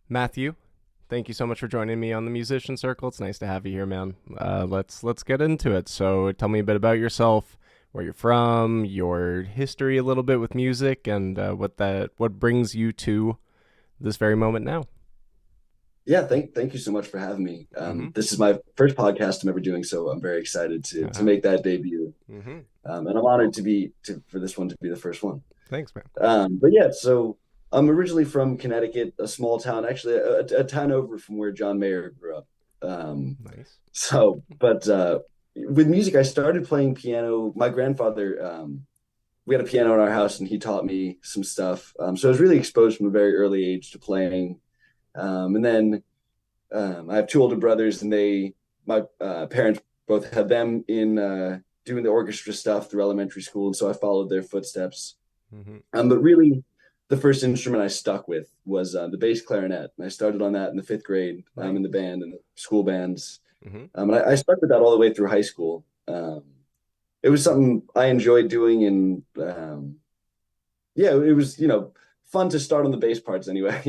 Matthew, thank you so much for joining me on the Musician Circle. It's nice to have you here, man. Let's get into it. So, tell me a bit about yourself, where you're from, your history a little bit with music, and what brings you to this very moment now. Yeah, thank you so much for having me. Mm-hmm. This is my first podcast I'm ever doing, so I'm very excited to Uh-huh. make that debut. Mm-hmm. And I'm honored for this one to be the first one. Thanks, man. But yeah, so I'm originally from Connecticut, a small town, actually a town over from where John Mayer grew up. Um, Nice. but with music, I started playing piano. My grandfather, we had a piano in our house, and he taught me some stuff. So I was really exposed from a very early age to playing. And then I have two older brothers, and my parents both had them in doing the orchestra stuff through elementary school, and so I followed their footsteps. Mm-hmm. But really, the first instrument I stuck with was the bass clarinet, and I started on that in the fifth grade, in the Nice. band and the school bands. Mm-hmm. And I stuck with that all the way through high school. It was something I enjoyed doing, and yeah, it was fun to start on the bass parts anyway.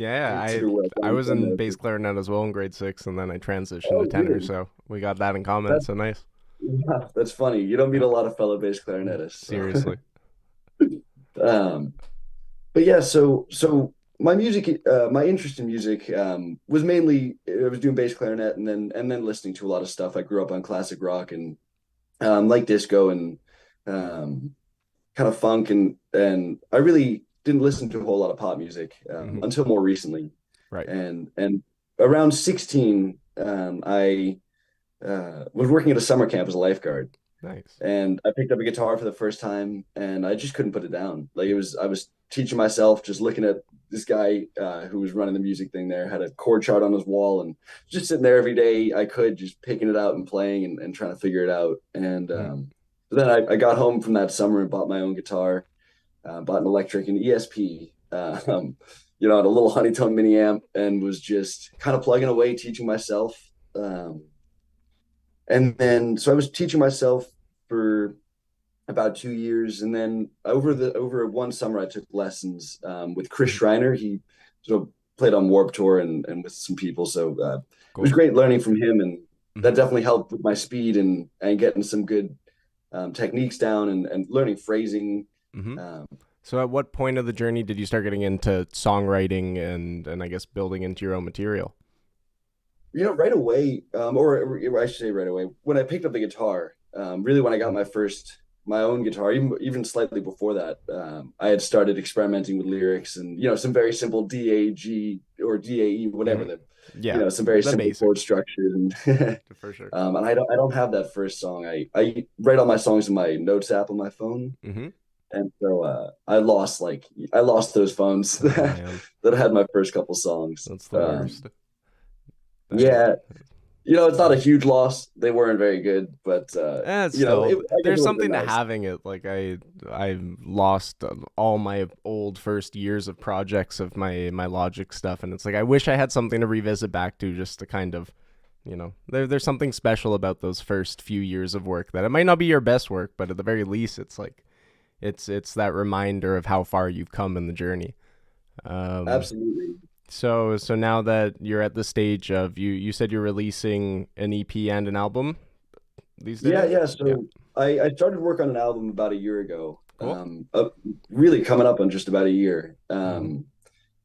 Yeah, I to I learn was some in notes. bass clarinet as well in grade six, and then I transitioned to Oh, tenor, really? so we got that in common. That's So nice. Yeah, that's funny. You don't meet a lot of fellow bass clarinetists. So. Seriously. um, but yeah, so my interest in music was mainly I was doing bass clarinet and then listening to a lot of stuff. I grew up on classic rock and like disco and um, kind of funk and I really didn't listen to a whole lot of pop music Mm-hmm. until more recently. Right. And around 16, I was working at a summer camp as a lifeguard, Nice. and I picked up a guitar for the first time, and I just couldn't put it down. I was teaching myself, just looking at this guy who was running the music thing there, had a chord chart on his wall, and just sitting there every day I could, just picking it out and playing and trying to figure it out. And Mm-hmm. then I got home from that summer and bought my own guitar, bought an electric and ESP, and a little Honeytone mini amp, and was just kind of plugging away, teaching myself. And then so I was teaching myself for about 2 years, and then over one summer I took lessons with Chris Mm-hmm. Schreiner. He sort of played on Warped Tour and with some people, so it was Cool. great learning from him, and Mm-hmm. that definitely helped with my speed and getting some good techniques down and learning phrasing. Mm-hmm. Um, So at what point of the journey did you start getting into songwriting and I guess building into your own material? right away, or I should say right away, when I picked up the guitar, really when I got Mm-hmm. my own guitar, even slightly before that, I had started experimenting with lyrics and some very simple D A G or D A E, whatever Mm-hmm. the Yeah, some very the simple chord basics structures and for sure. and I don't have that first song. I write all my songs in my notes app on my phone, Mm-hmm. and so I lost those phones Oh that man, had my first couple songs. that's the worst. I, Yeah, it's not a huge loss. They weren't very good, but it's still I guess it there's would have been something to nice. having it. Like I lost all my old first years of projects of my Logic stuff, and it's like I wish I had something to revisit back to just to kind of there's something special about those first few years of work that it might not be your best work, but at the very least it's like it's that reminder of how far you've come in the journey. Um, Absolutely. so now that you're at the stage of you said you're releasing an EP and an album these Yeah, days. yeah. Yeah, So I started work on an album about a year ago. cool. Really coming up on just about a year. Mm-hmm.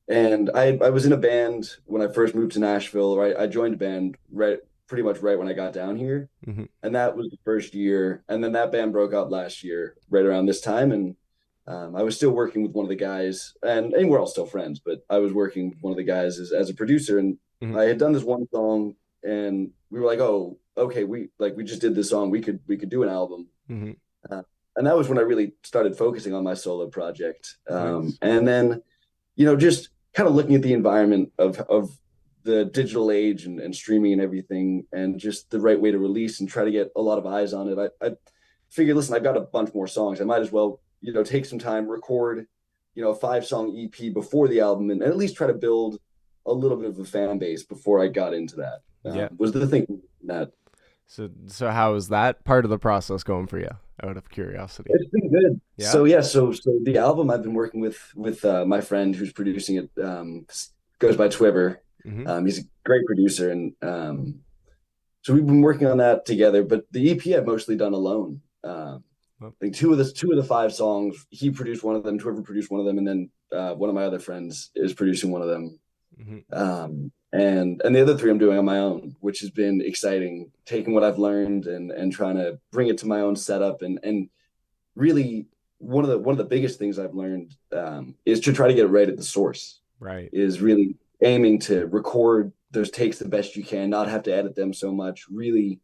And I was in a band when I first moved to Nashville. Right, I joined a band pretty much right when I got down here, Mm-hmm. and that was the first year. And then that band broke up last year, right around this time, and I was still working with one of the guys, and we're all still friends. But I was working with one of the guys as a producer, and Mm-hmm. I had done this one song, and we were like, "Oh, okay, we just did this song. We could do an album." Mm-hmm. Uh, and that was when I really started focusing on my solo project. Nice. And then just kind of looking at the environment of the digital age and streaming and everything, and just the right way to release and try to get a lot of eyes on it. I figured, listen, I've got a bunch more songs. I might as well, take some time, record, a 5 song EP before the album, and at least try to build a little bit of a fan base before I got into that. Yeah. Was the thing that So how is that part of the process going for you? Out of curiosity. It's been good. Yeah. So yeah, so the album I've been working with my friend who's producing it. goes by Twiver. Mm-hmm. He's a great producer, and so we've been working on that together. But the EP I've mostly done alone. Well, I think two of the five songs he produced one of them, Twiver produced one of them, and then one of my other friends is producing one of them. mm-hmm. And the other three I'm doing on my own, which has been exciting, taking what I've learned and trying to bring it to my own setup and really one of the biggest things I've learned is to try to get it right at the source. Right. Is really aiming to record those takes the best you can, not have to edit them so much. Really,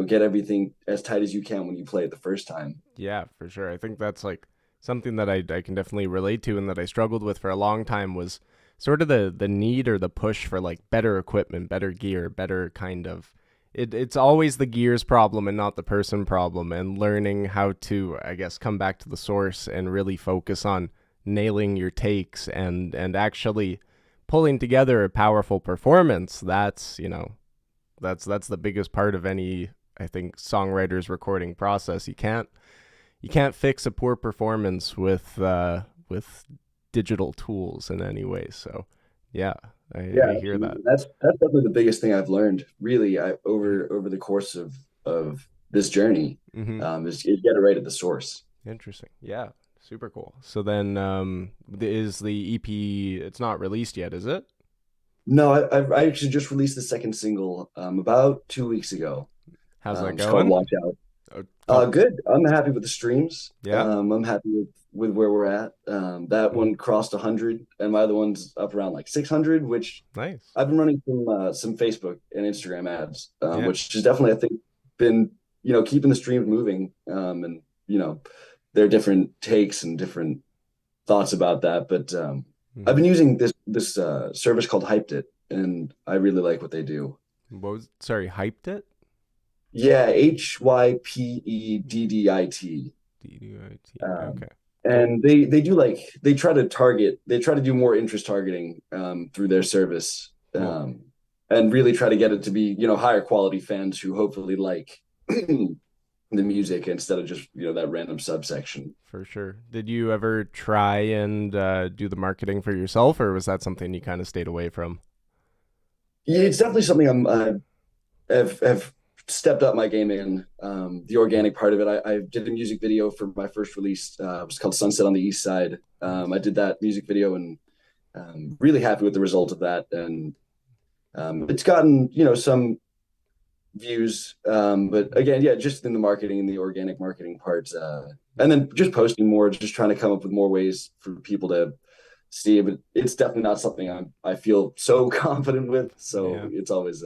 get everything as tight as you can when you play it the first time. Yeah, for sure. I think that's like something that I can definitely relate to and that I struggled with for a long time was sort of the need or the push for like better equipment, better gear, better kind of it's always the gears problem and not the person problem, and learning how to, I guess, come back to the source and really focus on nailing your takes and actually pulling together a powerful performance. That's, that's the biggest part of any, I think, songwriter's recording process. You can't fix a poor performance with digital tools in any way. So yeah, Yeah, I hear that. that's definitely the biggest thing I've learned. Really, over the course of this journey, Mm-hmm. is get it right at the source. Interesting. Yeah, super cool. So then, is the EP? It's not released yet, is it? No, I actually just released the second single about 2 weeks ago. How's that It's called going? Watch Out. Called. Good. I'm happy with the streams. Yeah. I'm happy with where we're at. That Mm-hmm. one crossed 100, and my other one's up around like 600, which Nice. I've been running some Facebook and Instagram ads, Yeah, which has definitely, I think, been keeping the streams moving. And there are different takes and different thoughts about that, but I've mm-hmm. been using this service called Hyped It, and I really like what they do. What was, sorry, hyped it? Yeah, Hypeddit. DDIT. Um, Okay, cool. and they do like they try to do more interest targeting through their service, Cool. and really try to get it to be higher quality fans who hopefully like the music instead of just that random subsection. For sure. Did you ever try and do the marketing for yourself, or was that something you kind of stayed away from? Yeah, it's definitely something have stepped up my game in, the organic part of it. I did a music video for my first release. It was called Sunset on the East Side. Nice. I did that music video and really happy with the result of that. And it's gotten some views, but again, yeah, just in the marketing and the organic marketing part, and then just posting more, just trying to come up with more ways for people to see. But it's definitely not something I feel so confident with. So Yeah. it's always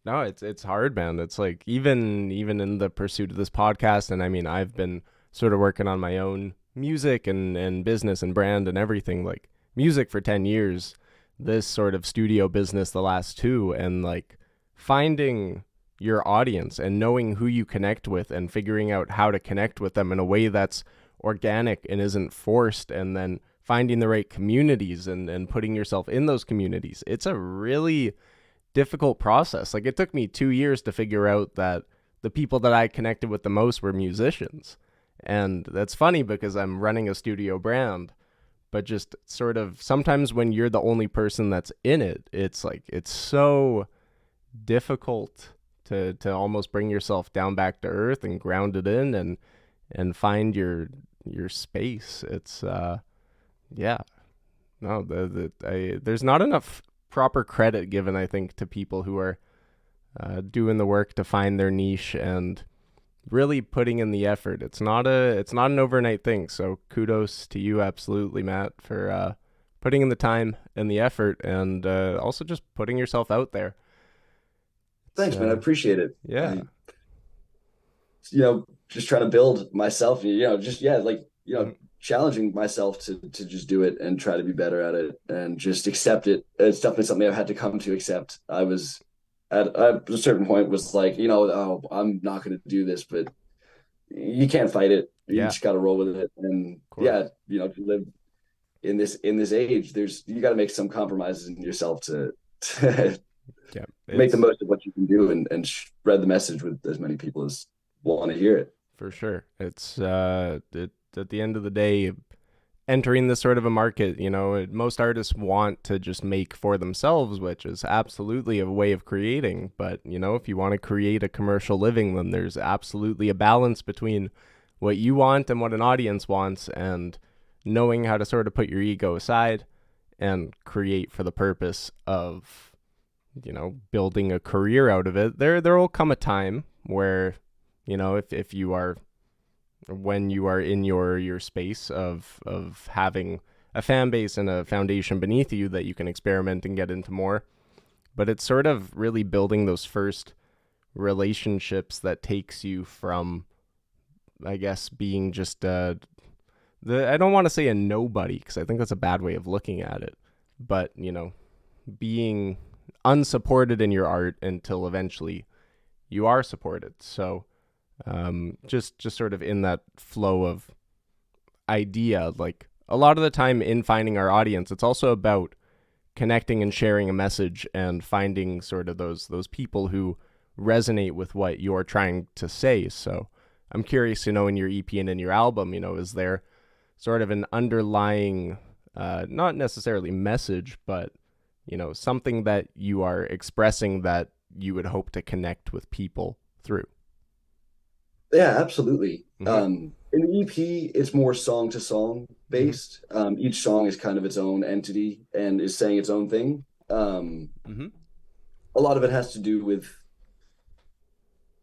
No, it's hard, man. It's like even in the pursuit of this podcast, and I mean, I've been sort of working on my own music and business and brand and everything, like music for 10 years, this sort of studio business the last two, and like finding your audience and knowing who you connect with and figuring out how to connect with them in a way that's organic and isn't forced, and then finding the right communities and putting yourself in those communities. It's a really difficult process. Like, it took me 2 years to figure out that the people that I connected with the most were musicians. And that's funny because I'm running a studio brand, but just sort of sometimes when you're the only person that's in it, it's like it's so difficult to almost bring yourself down back to earth and ground it in and find your space. It's yeah. No, there's not enough proper credit given, I think, to people who are doing the work to find their niche and really putting in the effort. It's not an overnight thing. So kudos to you, absolutely, Matt, for putting in the time and the effort, and also just putting yourself out there. It's thanks, man. I appreciate it. yeah. Just trying to build myself, just, yeah, like, Mhm. challenging myself to just do it and try to be better at it and just accept it. It's definitely something I've had to come to accept. I was at a certain point was like, oh, I'm not going to do this, but you can't fight it. You Yeah, just got to roll with it. And of course. yeah, to live in this age, you got to make some compromises in yourself to Yeah, make the it's most of what you can do and spread the message with as many people as want to hear it. for sure. It's at the end of the day, entering this sort of a market. Most artists want to just make for themselves, which is absolutely a way of creating. But, if you want to create a commercial living, then there's absolutely a balance between what you want and what an audience wants, and knowing how to sort of put your ego aside and create for the purpose of, building a career out of it. There will come a time where, if you are, when you are in your space of having a fan base and a foundation beneath you, that you can experiment and get into more. But it's sort of really building those first relationships that takes you from, I guess, being just I don't want to say a nobody, because I think that's a bad way of looking at it, but being unsupported in your art until eventually you are supported. So just sort of in that flow of idea, like a lot of the time in finding our audience, it's also about connecting and sharing a message and finding sort of those people who resonate with what you're trying to say. So I'm curious to know, in your EP and in your album, is there sort of an underlying, not necessarily message, but, something that you are expressing that you would hope to connect with people through? Yeah, absolutely. Mm-hmm. In the EP, it's more song to song Mm-hmm. based. Each song is kind of its own entity and is saying its own thing. Mm-hmm. A lot of it has to do with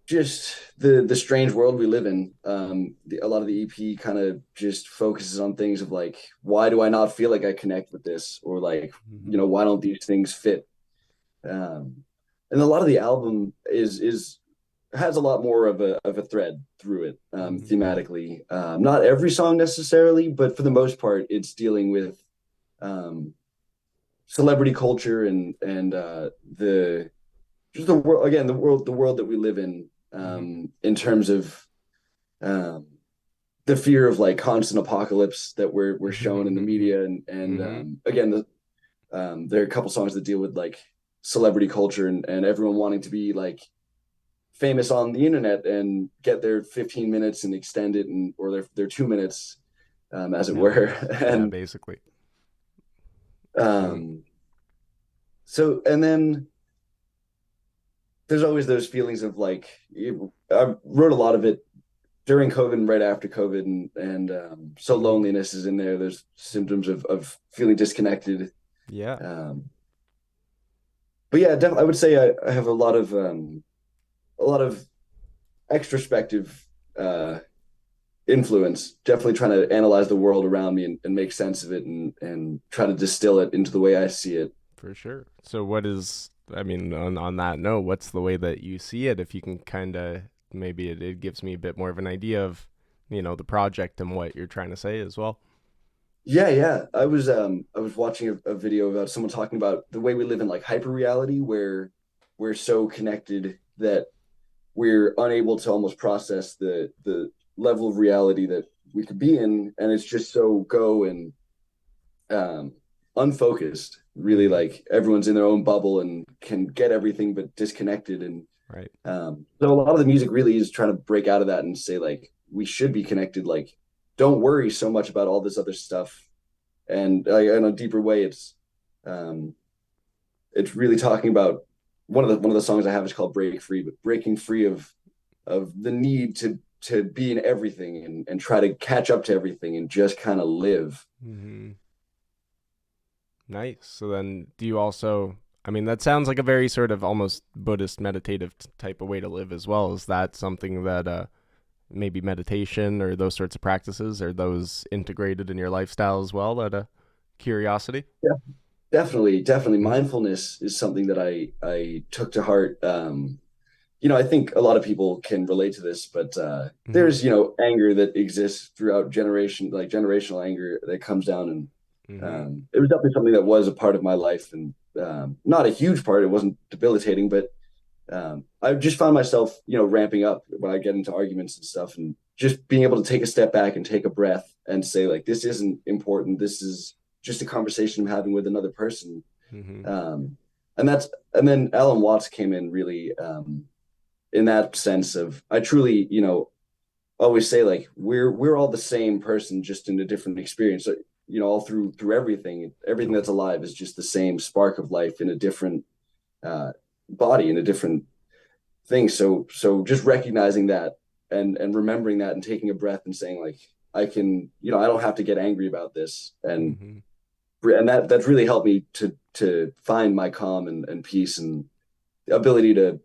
just the strange world we live in. A lot of the EP kind of just focuses on things of like, why do I not feel like I connect with this, or like, Mm-hmm. why don't these things fit? And a lot of the album is has a lot more of a thread through it, Mm-hmm. thematically. Not every song necessarily, but for the most part, it's dealing with um, celebrity culture and the just the world, again, the world that we live Mm-hmm. in terms of um, the fear of like constant apocalypse that we're shown in the media, and Mm-hmm. again, there are a couple songs that deal with like celebrity culture and everyone wanting to be like famous on the internet and get their 15 minutes and extend it, and or their 2 minutes, as it Yeah. were. Yeah, And basically. And um, so, and then there's always those feelings of like, I wrote a lot of it during COVID and right after COVID, and so mm-hmm. loneliness is in there. There's symptoms of feeling disconnected. Yeah, Um, but yeah, I would say I have a lot of extrospective uh, influence. Definitely trying to analyze the world around me and make sense of it, and try to distill it into the way I see it. for sure. So what is, I mean, on that note, what's the way that you see it? If you can kind of, maybe it gives me a bit more of an idea of, the project and what you're trying to say as well. Yeah, yeah. I was watching a video about someone talking about the way we live in like hyper reality, where we're so connected that we're unable to almost process the level of reality that we could be in, and it's just so go and um, unfocused. Really, Mm-hmm. like everyone's in their own bubble and can get everything but disconnected. And Right. so a lot of the music really is trying to break out of that and say like we should be connected. Like, don't worry so much about all this other stuff. And in a deeper way, um, it's really talking about one of the songs I have is called "Break Free," but breaking free of the need to be in everything and try to catch up to everything and just kind of live. Mm-hmm. Nice. So then, do you also? I mean, that sounds like a very sort of almost Buddhist meditative type of way to live as well. Is that something that maybe meditation or those sorts of practices, are those integrated in your lifestyle as well? Out of curiosity. Yeah, definitely. Mm-hmm. Mindfulness is something that I took to heart. I think a lot of people can relate to this, but Mm-hmm. there's anger that exists throughout generation, like generational anger that comes down, and Mm-hmm. it was definitely something that was a part of my life, and not a huge part. It wasn't debilitating, but I just found myself, ramping up when I get into arguments and stuff, and just being able to take a step back and take a breath and say, like, this isn't important. This is just a conversation I'm having with another person. Mm-hmm. Um, and then Alan Watts came in really, in that sense of, I truly, always say like we're all the same person, just in a different experience. So all through everything that's alive is just the same spark of life in a different uh, body, in a different thing. So just recognizing that and remembering that and taking a breath and saying like, I can, I don't have to get angry about this. Hmm. And that's really helped me to find my calm and peace and the ability to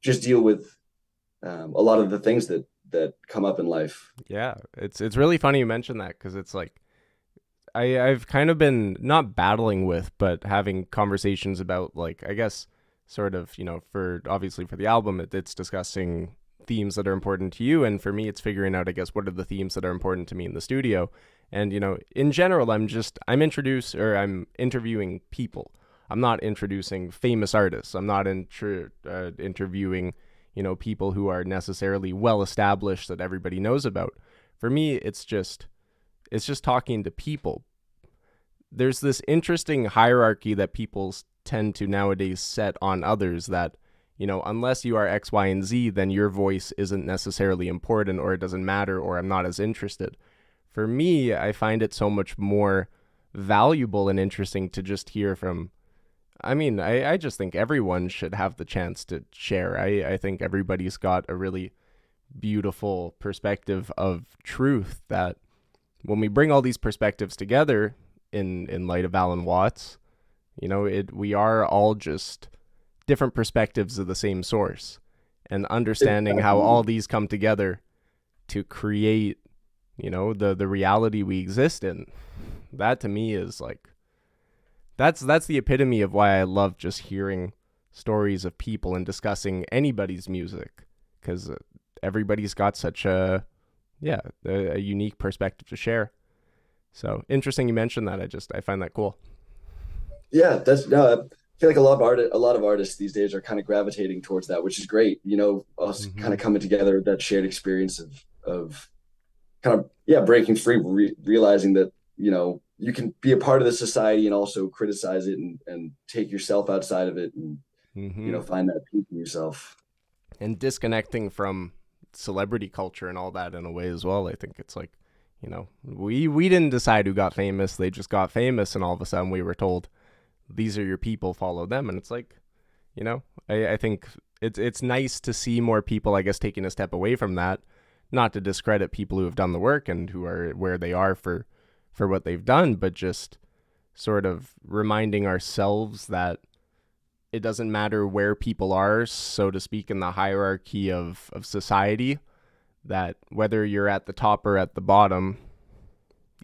just deal with a lot of the things that come up in life. Yeah, it's really funny you mentioned that because it's like I've kind of been not battling with, but having conversations about like I guess sort of for obviously for the album it's discussing themes that are important to you, and for me it's figuring out I guess what are the themes that are important to me in the studio, and in general I'm interviewing people. I'm not introducing famous artists. I'm not interviewing people who are necessarily well established that everybody knows about. For me, it's just talking to people. There's this interesting hierarchy that people tend to nowadays set on others that, unless you are X, Y, and Z, then your voice isn't necessarily important or it doesn't matter or I'm not as interested. For me, I find it so much more valuable and interesting to just hear from. I mean, I just think everyone should have the chance to share. I think everybody's got a really beautiful perspective of truth that when we bring all these perspectives together in light of Alan Watts, we are all just different perspectives of the same source, and understanding how Exactly. all these come together to create, the reality we exist in. That to me is like that's the epitome of why I love just hearing stories of people and discussing anybody's music because everybody's got such a unique perspective to share. So interesting you mentioned that. I find that cool. Yeah, that's no. I feel like a lot of artists these days are kind of gravitating towards that, which is great. Us kind Hmm. of coming together, that shared experience of kind of yeah breaking free, realizing that you can be a part of the society and also criticize it and take yourself outside of it and Hmm. find that peace in yourself. And disconnecting from celebrity culture and all that in a way as well. I think it's like, we didn't decide who got famous. They just got famous, and all of a sudden we were told these are your people, follow them. And it's like, I think it's nice to see more people, I guess, taking a step away from that. Not to discredit people who have done the work and who are where they are for what they've done, but just sort of reminding ourselves that it doesn't matter where people are, so to speak, in the hierarchy of society, that whether you're at the top or at the bottom,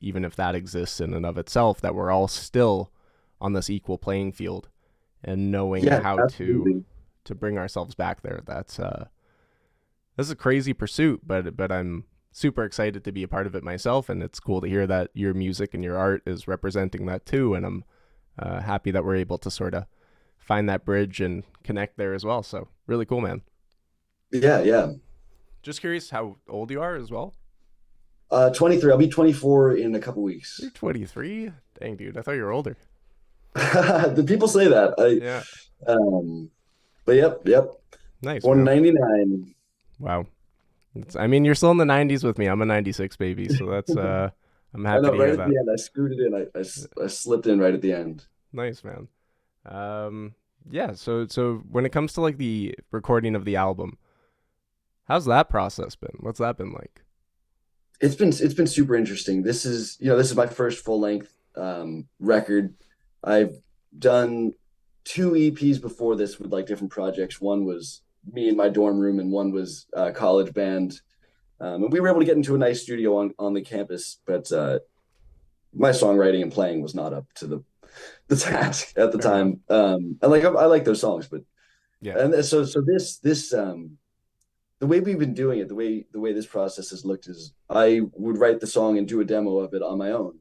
even if that exists in and of itself, that we're all still on this equal playing field, and knowing Yeah, how absolutely. to bring ourselves back there. That's a crazy pursuit, but I'm super excited to be a part of it myself, and it's cool to hear that your music and your art is representing that too. And I'm happy that we're able to sort of find that bridge and connect there as well. So really cool, man. Yeah, yeah. Just curious how old you are as well. 23. I'll be 24 in a couple You're weeks. 23. Dang, dude, I thought you were older. The people say that. Yeah, But yep. nice, Born in man. 99. Wow. I mean, you're still in the 90s with me. I'm a 96 baby, so that's I'm I happy know, to right hear at that. the end, I screwed it in. I slipped in right at the end. Nice, man. Um, yeah. So when it comes to like the recording of the album, how's that process been? What's that been like? It's been super interesting. This is my first full length record. I've done two EPs before this with like different projects. One was me in my dorm room, and one was college band. And we were able to get into a nice studio on the campus, but my songwriting and playing was not up to the task at the Fair enough. time. And like I like those songs, but Yeah. and so this the way we've been doing it, the way this process has looked is I would write the song and do a demo of it on my own,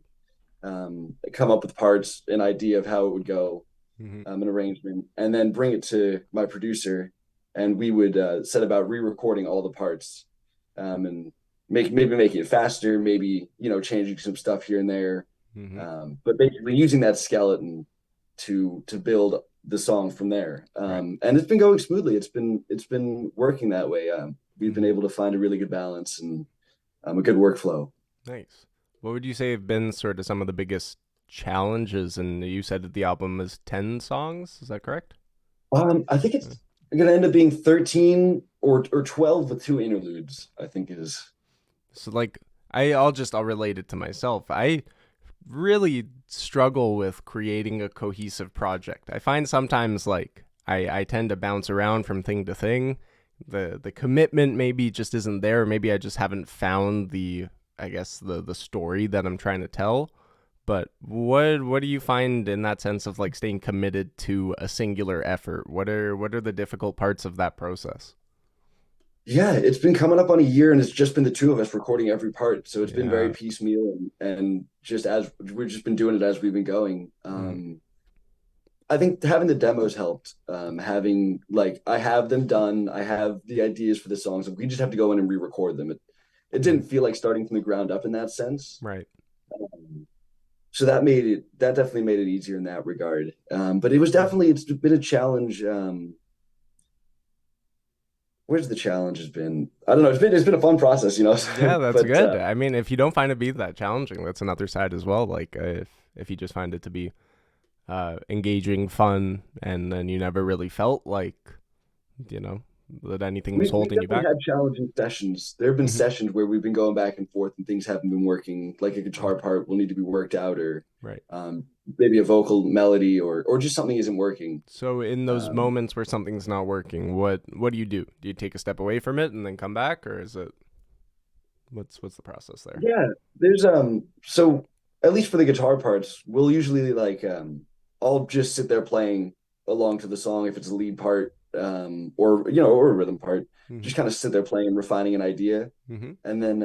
come up with parts, an idea of how it would go, Hmm. an arrangement, and then bring it to my producer, and we would set about re-recording all the parts, and maybe making it faster, maybe changing some stuff here and there, Hmm. but basically using that skeleton to build the song from there. Right. And it's been going smoothly. It's been working that way. We've been Hmm. able to find a really good balance and a good workflow. Nice. What would you say have been sort of some of the biggest challenges? And you said that the album is 10 songs. Is that correct? I think Uh, it's gonna end up being 13 or 12 with two interludes, I think is. So like I'll relate it to myself. I really struggle with creating a cohesive project. I find sometimes like I tend to bounce around from thing to thing. The commitment maybe just isn't there. Maybe I just haven't found the I guess the story that I'm trying to tell. But what do you find in that sense of like staying committed to a singular effort? What are the difficult parts of that process? Yeah, it's been coming up on a year and it's just been the two of us recording every part. So it's been very Yeah. piecemeal and just as we've just been doing it as we've been going. Mm-hmm. I think having the demos helped. Having like I have them done, I have the ideas for the songs. We just have to go in and re-record them. It Mm-hmm. didn't feel like starting from the ground up in that sense. Right. Um, so that definitely made it easier in that regard. But it was definitely it's been a challenge. Where's the challenge has been? I don't know. It's been a fun process, you know. Yeah, that's But good. I mean, if you don't find it be that challenging, that's another side as well. Like if you just find it to be engaging, fun, and then you never really felt like you know that anything was we've holding you definitely back. had challenging sessions. There have been Hmm. sessions where we've been going back and forth and things haven't been working. Like a Mm. guitar part will need to be worked out, or Right. um, maybe a vocal melody, or just something isn't working. So in those Um, moments where something's not working, what do you do? Do you take a step away from it and then come back, or is it what's the process there? yeah, there's so at least for the guitar parts, we'll usually like I'll just sit there playing along to the song if it's a lead part, or or a rhythm part. Hmm. Just kind of sit there playing, refining an idea, Hmm. and then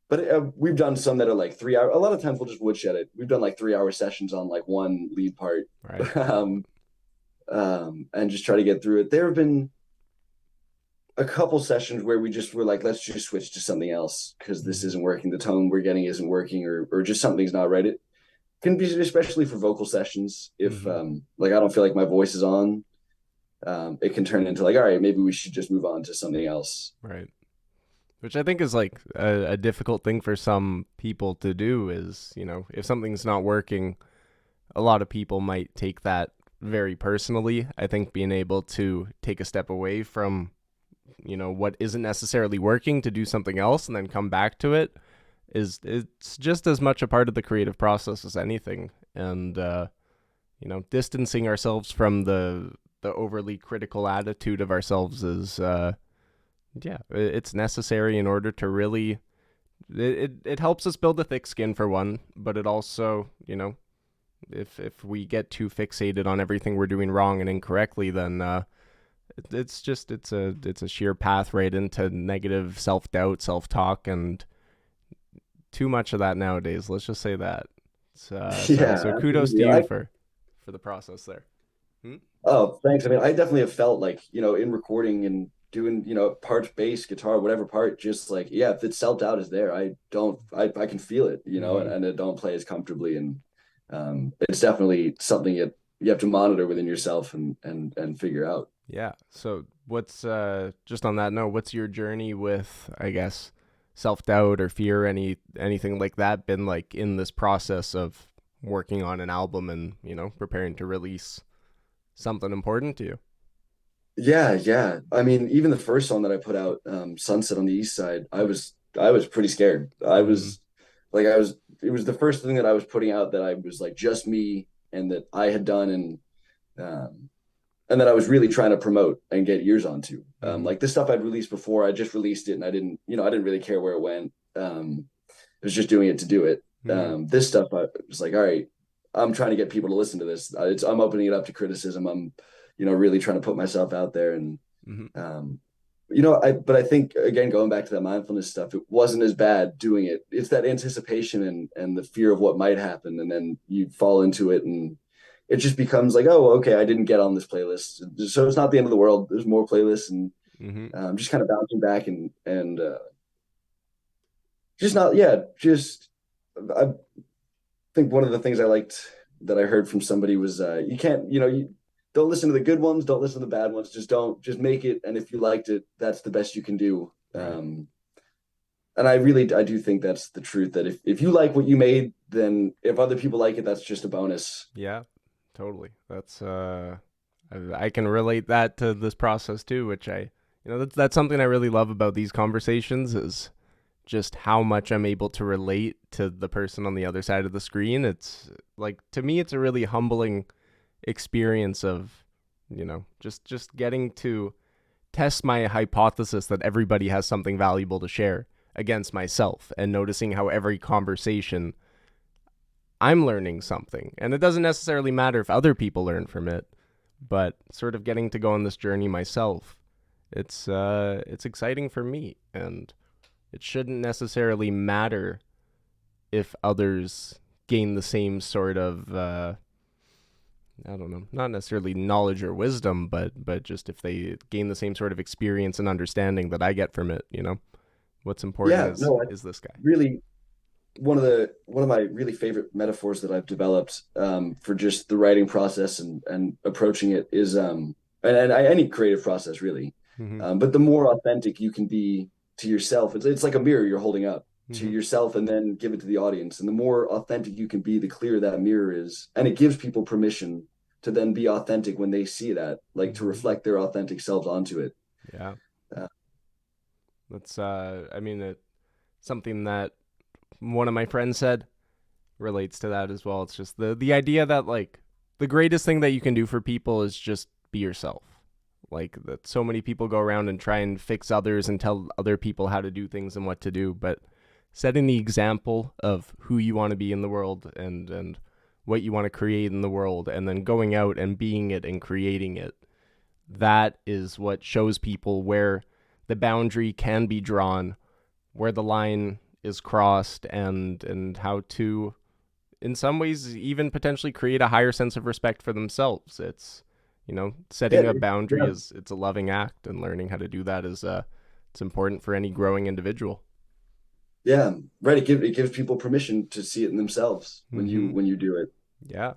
but we've done some that are like 3 hour. A lot of times we'll just woodshed it. We've done like 3 hour sessions on like one lead part, Right. um, and just try to get through it. There have been a couple sessions where we just were like, let's just switch to something else because this Hmm. isn't working. The tone we're getting isn't working, or just something's not right. It can be especially for vocal sessions. If Hmm. like I don't feel like my voice is on, it can turn into like, all right, maybe we should just move on to something else. Right. Which I think is like a difficult thing for some people to do is, if something's not working, a lot of people might take that very personally. I think being able to take a step away from, what isn't necessarily working to do something else and then come back to it is it's just as much a part of the creative process as anything. And distancing ourselves from the overly critical attitude of ourselves is yeah, it's necessary in order to really it helps us build a thick skin for one, but it also, if we get too fixated on everything we're doing wrong and incorrectly, then it's a sheer path right into negative self-doubt, self-talk, and too much of that nowadays. Let's just say that. So Yeah, kudos to absolutely. you for the process there. Hmm? Oh, thanks. I mean, I definitely have felt like, in recording and doing, parts, bass, guitar, whatever part, just like, yeah, if the self-doubt is there, I can feel it, Mm-hmm. and I don't play as comfortably. And it's definitely something you have to monitor within yourself and figure out. Yeah. So what's just on that note, what's your journey with, I guess, self-doubt or fear, anything like that been like in this process of working on an album and, preparing to release something important to you? Yeah, yeah. I mean, even the first song that I put out, Sunset on the East Side, I was pretty scared. Mm-hmm. It was the first thing that I was putting out that I was like just me and that I had done um and that I was really trying to promote and get ears onto. Mm-hmm. Like this stuff I'd released before, I just released it and I didn't really care where it went. I was just doing it to do it. Mm-hmm. This stuff I was like, all right, I'm trying to get people to listen to this. I'm opening it up to criticism. I'm, really trying to put myself out there and Mm-hmm. um, but I think again, going back to that mindfulness stuff, it wasn't as bad doing it. It's that anticipation and the fear of what might happen, and then you fall into it, and it just becomes like, oh, okay, I didn't get on this playlist, so it's not the end of the world. There's more playlists, and Mm-hmm. just kind of bouncing back and just not, yeah, just I think one of the things I liked that I heard from somebody was you can't, you don't listen to the good ones, don't listen to the bad ones, just don't, just make it, and if you liked it, that's the best you can do. Right. and I do think that's the truth, that if you like what you made, then if other people like it, that's just a bonus. Yeah, totally. That's I can relate that to this process too, which that's something I really love about these conversations is just how much I'm able to relate to the person on the other side of the screen. It's like to me it's a really humbling experience of, just getting to test my hypothesis that everybody has something valuable to share against myself and noticing how every conversation I'm learning something. And it doesn't necessarily matter if other people learn from it, but sort of getting to go on this journey myself. It's exciting for me, and it shouldn't necessarily matter if others gain the same sort of I don't know, not necessarily knowledge or wisdom, but just if they gain the same sort of experience and understanding that I get from it. What's important Yeah, is no, I is this guy. really one of my really favorite metaphors that I've developed for just the writing process and approaching it is any creative process really. Mm-hmm. But the more authentic you can be to yourself, it's like a mirror you're holding up to Mm-hmm. yourself and then give it to the audience. And the more authentic you can be, the clearer that mirror is, and it gives people permission to then be authentic when they see that, like to Mm-hmm. reflect their authentic selves onto it. Yeah. Uh, That's I mean it something that one of my friends said relates to that as well. It's just the idea that like the greatest thing that you can do for people is just be yourself. Like that so many people go around and try and fix others and tell other people how to do things and what to do, but setting the example of who you want to be in the world and what you want to create in the world and then going out and being it and creating it, that is what shows people where the boundary can be drawn, where the line is crossed, and how to in some ways even potentially create a higher sense of respect for themselves. It's yeah, setting a boundary yeah, is it's a loving act, and learning how to do that is it's important for any growing individual. yeah, right. It gives people permission to see it in themselves when you Mm-hmm. when you do it. Yeah.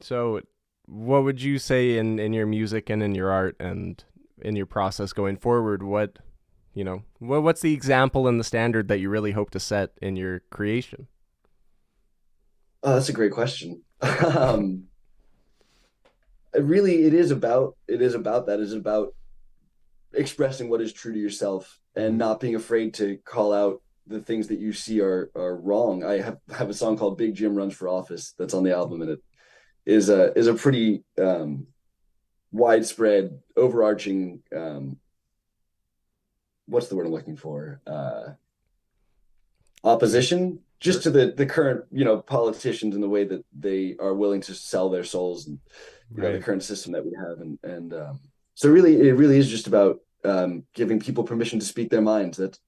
So what would you say in your music and in your art and in your process going forward, what's the example and the standard that you really hope to set in your creation? Oh, that's a great question. Really, it is about that. It's about expressing what is true to yourself and Mm-hmm. not being afraid to call out the things that you see are wrong. I have a song called Big Jim Runs for Office that's on the album, and it is a pretty widespread, overarching what's the word I'm looking for? Opposition just Sure. to the current politicians and the way that they are willing to sell their souls, and the Right. current system that we have, and so really it really is just about giving people permission to speak their minds, that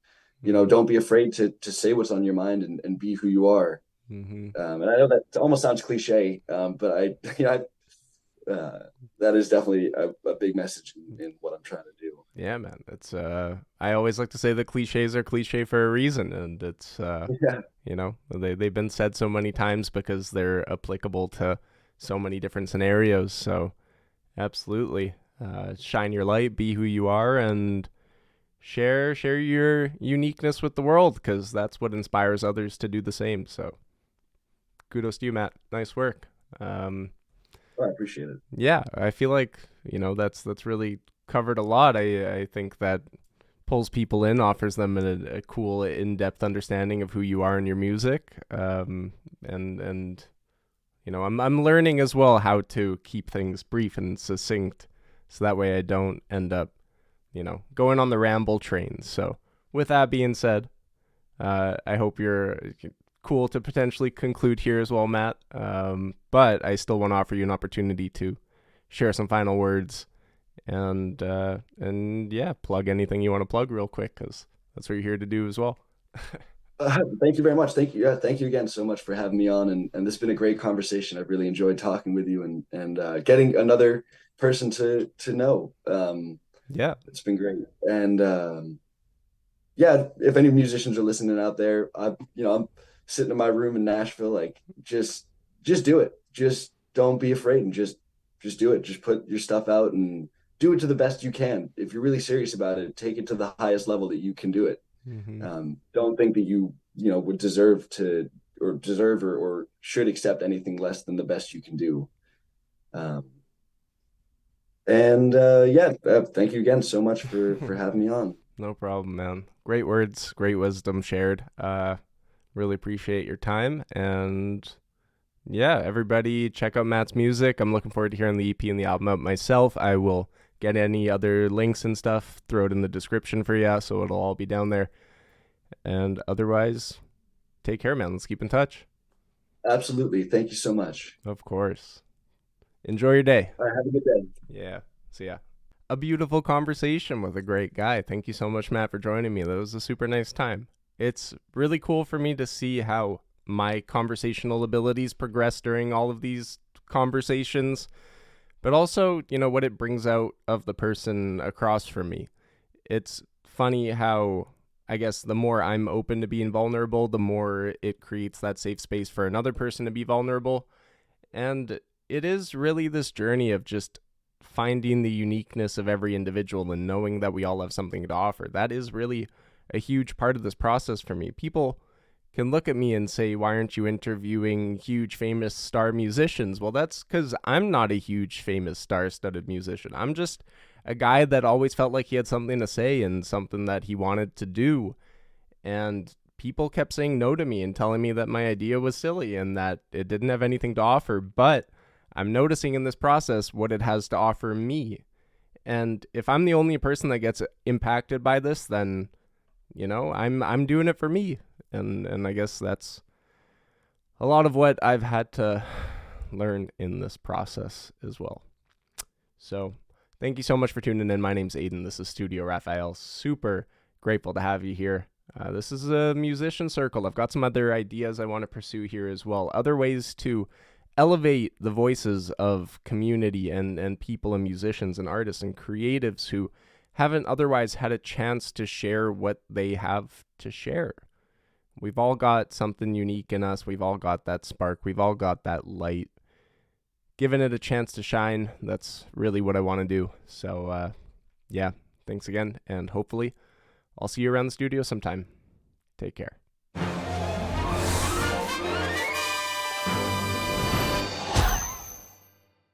Mm-hmm. don't be afraid to say what's on your mind, and be who you are. Mm-hmm. And I know that almost sounds cliche, but I that is definitely a big message in what I'm trying to do. Yeah, man. It's I always like to say that cliches are cliche for a reason, and it's Yeah, they've been said so many times because they're applicable to so many different scenarios. So absolutely, shine your light, be who you are, and share your uniqueness with the world, because that's what inspires others to do the same. So kudos to you, Matt. Nice work. Um, I appreciate it. yeah, I feel like that's really covered a lot. I think that pulls people in, offers them a cool, in-depth understanding of who you are in your music. And I'm learning as well how to keep things brief and succinct, so that way I don't end up, going on the ramble train. So with that being said, I hope you're cool to potentially conclude here as well, Matt. But I still want to offer you an opportunity to share some final words and yeah, plug anything you want to plug real quick, because that's what you're here to do as well. Thank you very much. Thank you. Yeah, thank you again so much for having me on. And this has been a great conversation. I've really enjoyed talking with you, and getting another person to know. Yeah. It's been great. And yeah, if any musicians are listening out there, I'm sitting in my room in Nashville, like just do it. Just don't be afraid, and just do it. Just put your stuff out and do it to the best you can. If you're really serious about it, take it to the highest level that you can do it. Hmm. Don't think that you know would deserve to or deserve or should accept anything less than the best you can do. Um, and yeah, thank you again so much for having me on. No problem, man. Great words, great wisdom shared. Really appreciate your time. And yeah, everybody check out Matt's music. I'm looking forward to hearing the EP and the album out myself. I will get any other links and stuff, throw it in the description for you, so it'll all be down there. And otherwise, take care, man. Let's keep in touch. Absolutely. Thank you so much. Of course. Enjoy your day. All right, have a good day. Yeah. See ya. A beautiful conversation with a great guy. Thank you so much, Matt, for joining me. That was a super nice time. It's really cool for me to see how my conversational abilities progress during all of these conversations, but also, what it brings out of the person across from me. It's funny how, I guess, the more I'm open to being vulnerable, the more it creates that safe space for another person to be vulnerable. And it is really this journey of just finding the uniqueness of every individual and knowing that we all have something to offer. That is really a huge part of this process for me. People can look at me and say, why aren't you interviewing huge famous star musicians? Well, that's because I'm not a huge famous star-studded musician. I'm just a guy that always felt like he had something to say and something that he wanted to do. And people kept saying no to me and telling me that my idea was silly and that it didn't have anything to offer. But I'm noticing in this process what it has to offer me. And if I'm the only person that gets impacted by this, then I'm doing it for me. And I guess that's a lot of what I've had to learn in this process as well. So, thank you so much for tuning in. My name's Aiden. This is Studio Raphael. Super grateful to have you here. This is a musician circle. I've got some other ideas I want to pursue here as well. Other ways to elevate the voices of community and people and musicians and artists and creatives who haven't otherwise had a chance to share what they have to share. We've all got something unique in us. We've all got that spark. We've all got that light. Giving it a chance to shine, that's really what I want to do. So, yeah, thanks again. And hopefully I'll see you around the studio sometime. Take care.